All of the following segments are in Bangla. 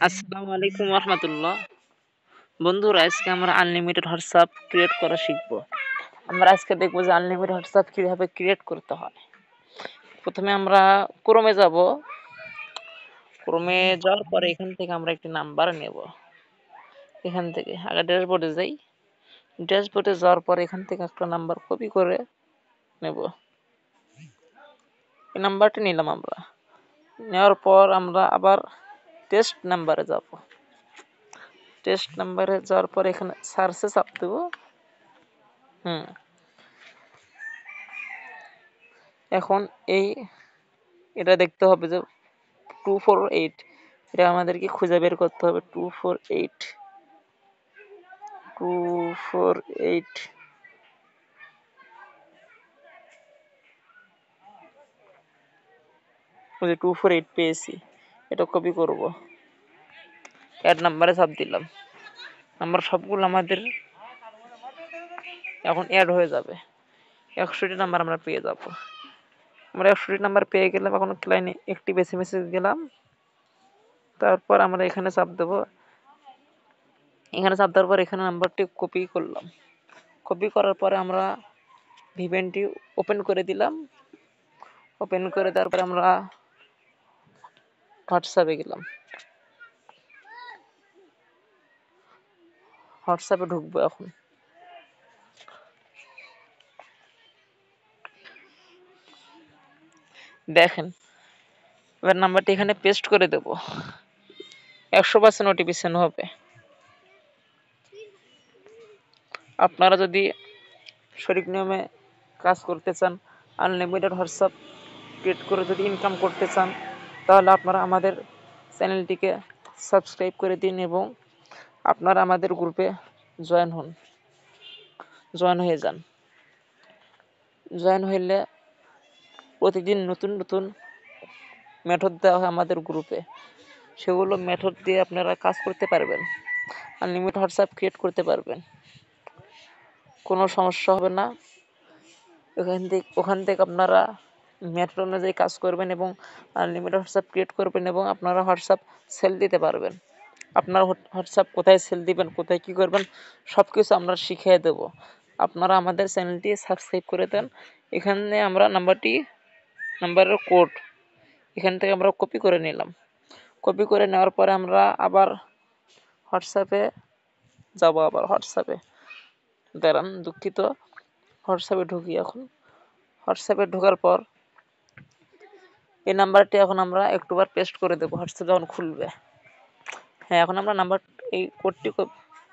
আসসালামু আলাইকুম রহমতুল্লাহ। বন্ধুরা, আজকে আমরা আনলিমিটেড হোয়াটসঅ্যাপ ক্রিয়েট করা শিখব। আমরা আজকে দেখব যে আনলিমিটেড হোয়াটসঅ্যাপ কিভাবে ক্রিয়েট করতে হয়। প্রথমে আমরা ক্রোমে যাব। ক্রোমে যাওয়ার পরে এখান থেকে আমরা একটি নাম্বার নেব। এখান থেকে আগে ড্যাশবোর্ডে যাই। ড্যাশবোর্ডে যাওয়ার পরে এখান থেকে একটা নাম্বার কপি করে নেব। এই নাম্বারটি নিলাম আমরা। নেওয়ার পর আমরা আবার টেস্ট নাম্বারে যাব। টেস্ট নাম্বারে যাওয়ার পর এখানে সার্চে চাপ দেব। এখন এটা দেখতে হবে যে 248, এটা আমাদেরকে খুঁজে বের করতে হবে। 248 ওই যে 248 পেয়েছি। এটা কপি করব, অ্যাড নাম্বারে চাপ দিলাম। নাম্বার সবগুলো আমাদের এখন অ্যাড হয়ে যাবে। 100টি নাম্বার আমরা পেয়ে যাব। আমরা 100টি নাম্বার পেয়ে গেলাম। এখন ক্লাইনে একটি বেছে বেছে গেলাম। তারপর আমরা এখানে চাপ দেব। এখানে চাপ দেওয়ার পর এখানে নাম্বারটি কপি করলাম। কপি করার পরে আমরা ভিভেনটি ওপেন করে দিলাম। ওপেন করে তারপরে আমরা হোয়াটসঅ্যাপে গেলাম। হোয়াটসঅ্যাপে ঢুকবো এখন। দেখেন, এবার নাম্বারটি এখানে পেস্ট করে দেব। 100% নোটিফিকেশন হবে। আপনারা যদি সঠিক নিয়মে কাজ করতে চান, আনলিমিটেড হোয়াটসঅ্যাপ ক্রিয়েট করে যদি ইনকাম করতে চান, তাহলে আপনারা আমাদের চ্যানেলটিকে সাবস্ক্রাইব করে দিন এবং আপনারা আমাদের গ্রুপে জয়েন হয়ে যান। জয়েন হইলে প্রতিদিন নতুন নতুন মেথড দেওয়া হয় আমাদের গ্রুপে। সেগুলো মেথড দিয়ে আপনারা কাজ করতে পারবেন, আনলিমিটেড হোয়াটসঅ্যাপ ক্রিয়েট করতে পারবেন। কোনো সমস্যা হবে না। ওখান থেকে আপনারা মেথড অনুযায়ী কাজ করবেন এবং আনলিমিটেড হোয়াটসঅ্যাপ ক্রিয়েট করবেন এবং আপনারা হোয়াটসঅ্যাপ সেল দিতে পারবেন। আপনার হোয়াটসঅ্যাপ কোথায় সেল দিবেন, কোথায় কী করবেন, সব কিছু আমরা শিখিয়ে দেব। আপনারা আমাদের চ্যানেলটি সাবস্ক্রাইব করে দেন। এখানে আমরা নাম্বারের কোড এখান থেকে আমরা কপি করে নিলাম। কপি করে নেওয়ার পরে আমরা আবার হোয়াটসঅ্যাপে যাব। আবার হোয়াটসঅ্যাপে দাঁড়ান, দুঃখিত। হোয়াটসঅ্যাপে ঢুকি এখন। হোয়াটসঅ্যাপে ঢোকার পর এই নাম্বারটি এখন আমরা একটুবার পেস্ট করে দেবো। হোয়াটসঅ্যাপ যখন খুলবে, হ্যাঁ, এখন আমরা এই কোডটি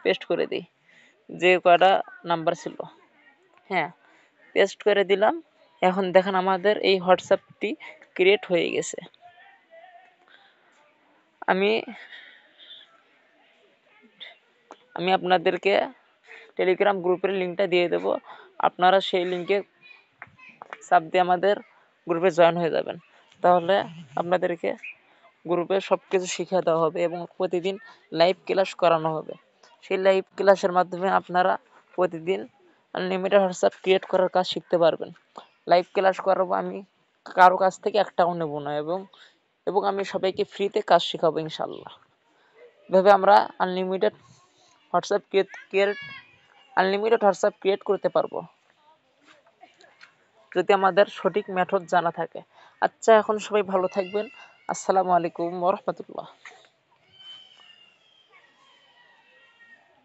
পেস্ট করে দিই, যে কয়টা নাম্বার ছিল। হ্যাঁ, পেস্ট করে দিলাম। এখন দেখেন আমাদের এই হোয়াটসঅ্যাপটি ক্রিয়েট হয়ে গেছে। আমি আপনাদেরকে টেলিগ্রাম গ্রুপের লিঙ্কটা দিয়ে দেব। আপনারা সেই লিঙ্কে চাপ দিয়ে আমাদের গ্রুপে জয়েন হয়ে যাবেন। তাহলে আপনাদেরকে গ্রুপে সব কিছু শিখিয়ে দেওয়া হবে এবং প্রতিদিন লাইভ ক্লাস করানো হবে। সেই লাইভ ক্লাসের মাধ্যমে আপনারা প্রতিদিন আনলিমিটেড হোয়াটসঅ্যাপ ক্রিয়েট করার কাজ শিখতে পারবেন। লাইভ ক্লাস করাবো আমি, কারো কাছ থেকে একটাও নেব না এবং আমি সবাইকে ফ্রিতে কাজ শেখাবো ইনশাল্লাহ। এভাবে আমরা আনলিমিটেড হোয়াটসঅ্যাপ ক্রিয়েট করতে পারবো, যদি আমাদের সঠিক মেথড জানা থাকে। আচ্ছা, এখন সবাই ভালো থাকবেন। আসসালামু আলাইকুম ওয়া রাহমাতুল্লাহ।